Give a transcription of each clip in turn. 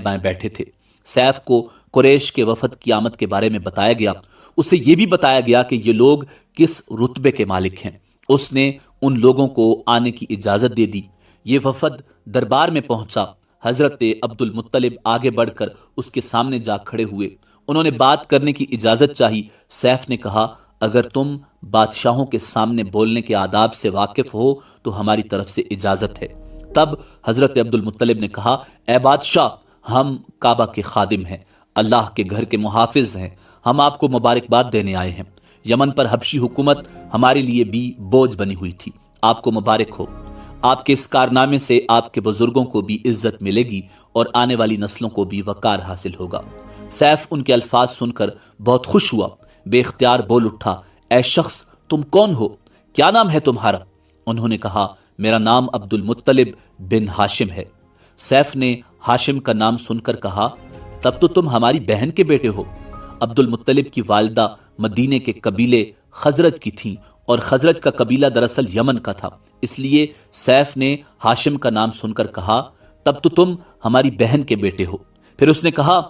बाएं बैठे थे। सैफ को कुरैश के वफद की आमद के बारे में बताया गया। उसे यह भी बताया गया कि ये लोग किस रुतबे के मालिक हैं। उसने उन लोगों को आने की इजाजत दे दी। ये वफद दरबार में पहुंचा। हजरत अब्दुल मुत्तलिब आगे बढ़कर उसके सामने जा खड़े हुए। उन्होंने बात करने की इजाजत चाही। सैफ ने कहा, अगर तुम बादशाहों के सामने बोलने के आदाब से वाकिफ हो तो हमारी तरफ से इजाजत है। तब हजरत अब्दुल मुत्तलिब ने कहा, ए बादशाह, हम काबा के खादिम हैं, अल्लाह के घर के मुहाफिज हैं, हम आपको मुबारकबाद देने आए हैं। यमन पर हबशी हुकूमत हमारे लिए भी बोझ बनी हुई थी, आपको मुबारक हो। आपके इस कारनामे से आपके बुजुर्गों को भी इज्जत मिलेगी और आने वाली नस्लों को भी वकार हासिल होगा। सैफ उनके अल्फाज सुनकर बहुत खुश हुआ। बेख्तियार बोल उठा, ऐ शख्स, तुम कौन हो? क्या नाम है तुम्हारा? उन्होंने कहा, मेरा नाम अब्दुल मुत्तलिब बिन हाशिम है। सैफ ने हाशिम का नाम सुनकर कहा, तब तो तुम हमारी बहन के बेटे हो। अब्दुल मुत्तलिब की वालिदा मदीने के कबीले खजरज की थी और खजरज का कबीला दरअसल यमन का था। इसलिए सैफ ने हाशिम का नाम सुनकर कहा, तब तो तुम हमारी बहन के बेटे हो। फिर उसने कहा,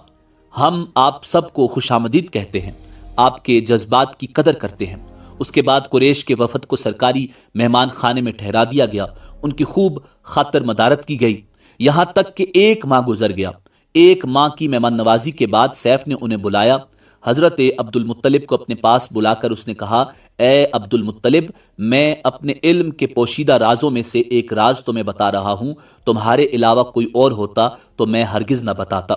हम आप सबको खुशामदीद कहते हैं, आपके जज्बात की कदर करते हैं। उसके बाद कुरैश के वफद को सरकारी मेहमान खाने में ठहरा दिया गया। उनकी खूब खातर मदारत की गई, यहां तक कि 1 माह गुजर गया। 1 माह की मेहमान नवाजी के बाद सैफ ने उन्हें बुलाया। हजरत अब्दुल मुत्तलिब को अपने पास बुलाकर उसने कहा, ए अब्दुल मुत्तलिब, मैं अपने इल्म के पोशीदा राजों में से एक राज तुम्हें बता रहा हूं। तुम्हारे अलावा कोई और होता तो मैं हरगिज न बताता।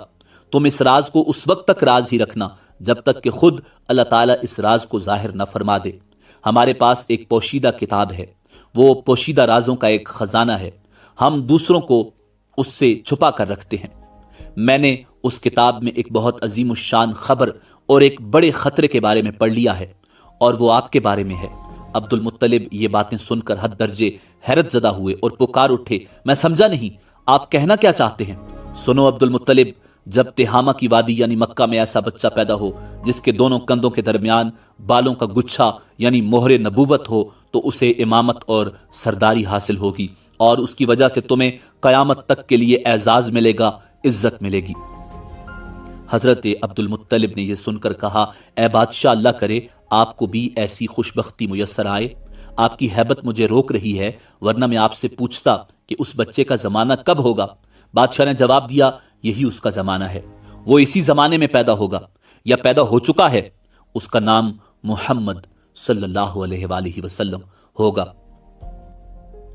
तुम इस राज को उस वक्त तक राज ही रखना जब तक कि खुद अल्लाह ताला इस राज को जाहिर न फरमा दे। हमारे पास एक पोशीदा किताब है, वो पोशीदा राजों का एक खजाना है, हम दूसरों को उससे छुपा कर रखते हैं। मैंने उस किताब में एक बहुत अजीम शान खबर और एक बड़े खतरे के बारे में पढ़ लिया है और वो आपके बारे में है। अब्दुल मुत्तलिब ये बातें सुनकर हद दर्जे हैरत ज़दा हुए और पुकार उठे, मैं समझा नहीं, आप कहना क्या चाहते हैं? सुनो अब्दुल मुत्तलिब, जब तिहामा की वादी यानी मक्का में ऐसा बच्चा पैदा हो जिसके दोनों कंधों के दरमियान बालों का गुच्छा यानी मोहरे नबूवत हो तो उसे इमामत और सरदारी हासिल होगी और उसकी वजह से तुम्हें कयामत तक के लिए एजाज मिलेगा, इज्जत मिलेगी। हजरत अब्दुल मुत्तलिब ने यह सुनकर कहा, ए बादशाह, अल्लाह करे आपको भी ऐसी खुशबख्ती मुयस्सर आए। आपकी हैबत मुझे रोक रही है, वरना मैं आपसे पूछता कि उस बच्चे का जमाना कब होगा। बादशाह ने जवाब दिया, यही उसका जमाना है, वो इसी जमाने में पैदा होगा या पैदा हो चुका है। उसका नाम मुहम्मद सल्लल्लाहु अलैहि वसल्लम होगा।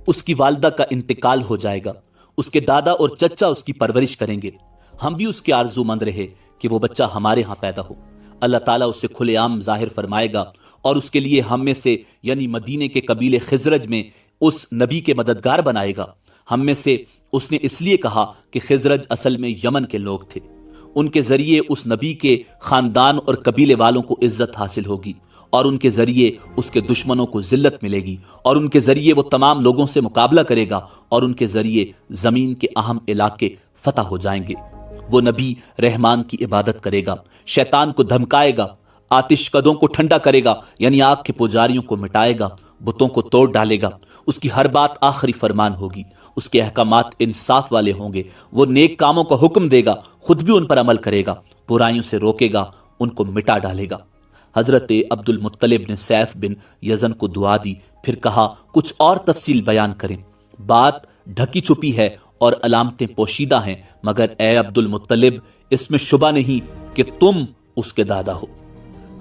उसकी वालिदा का इंतकाल हो जाएगा, उसके दादा और चचा उसकी परवरिश करेंगे। हम भी उसके आरजूमंद रहे कि वो बच्चा हमारे यहाँ पैदा हो। अल्लाह ताला उसे खुलेआम जाहिर फरमाएगा और उसके लिए हम में से यानी मदीने के कबीले खिजरज में उस नबी के मददगार बनाएगा। हम में से उसने इसलिए कहा कि खिजरज असल में यमन के लोग थे। उनके जरिए उस नबी के खानदान और कबीले वालों को इज्जत हासिल होगी और उनके जरिए उसके दुश्मनों को जिल्लत मिलेगी और उनके जरिए वो तमाम लोगों से मुकाबला करेगा और उनके जरिए जमीन के अहम इलाके फतह हो जाएंगे। वो नबी रहमान की इबादत करेगा, शैतान को धमकाएगा, आतिश कदों को ठंडा करेगा यानी आग के पुजारियों को मिटाएगा, बुतों को तोड़ डालेगा। उसकी हर बात आखिरी फरमान होगी, उसके अहकामात इंसाफ वाले होंगे। वो नेक कामों का हुक्म देगा, खुद भी उन पर अमल करेगा, बुराइयों से रोकेगा, उनको मिटा डालेगा। हजरत अब्दुल मुत्तलिब ने सैफ बिन यजन को दुआ दी, फिर कहा, कुछ और तफसील बयान करें। बात ढकी छुपी है और अलामतें पोशीदा हैं, मगर ए अब्दुल मुत्तलिब, इसमें शुबा नहीं कि तुम उसके दादा हो।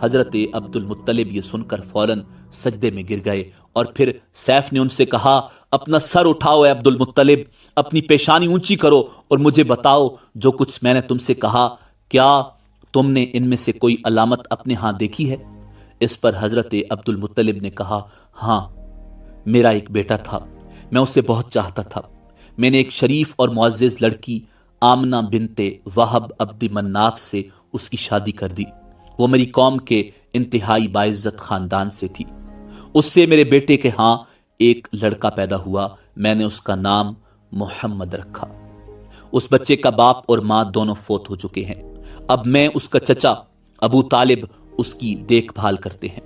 हजरत अब्दुल मुत्तलिब ये सुनकर फौरन सजदे में गिर गए और फिर सैफ ने उनसे कहा, अपना सर उठाओ ए अब्दुल मुत्तलिब, अपनी पेशानी ऊंची करो और मुझे बताओ जो कुछ मैंने तुमसे कहा, क्या तुमने इनमें से कोई अलामत अपने हाथ देखी है? इस पर हजरत अब्दुल मुत्तलिब ने कहा, हाँ, मेरा एक बेटा था, मैं उसे बहुत चाहता था। मैंने एक शरीफ और मुअज़्ज़िज़ लड़की आमना बिनते वहब अब्दी मन्नाफ से उसकी शादी कर दी। वो मेरी कौम के इंतहाई बाइज्जत खानदान से थी। उससे मेरे बेटे के यहाँ एक लड़का पैदा हुआ, मैंने उसका नाम मोहम्मद रखा। उस बच्चे का बाप और माँ दोनों फोत हो चुके हैं। अब मैं उसका चचा अबू तालिब उसकी देखभाल करते हैं।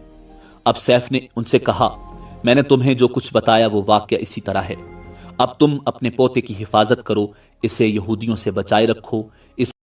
अब सैफ ने उनसे कहा, मैंने तुम्हें जो कुछ बताया वो वाकया इसी तरह है। अब तुम अपने पोते की हिफाजत करो, اسے یہودیوں سے بچائے رکھو، اس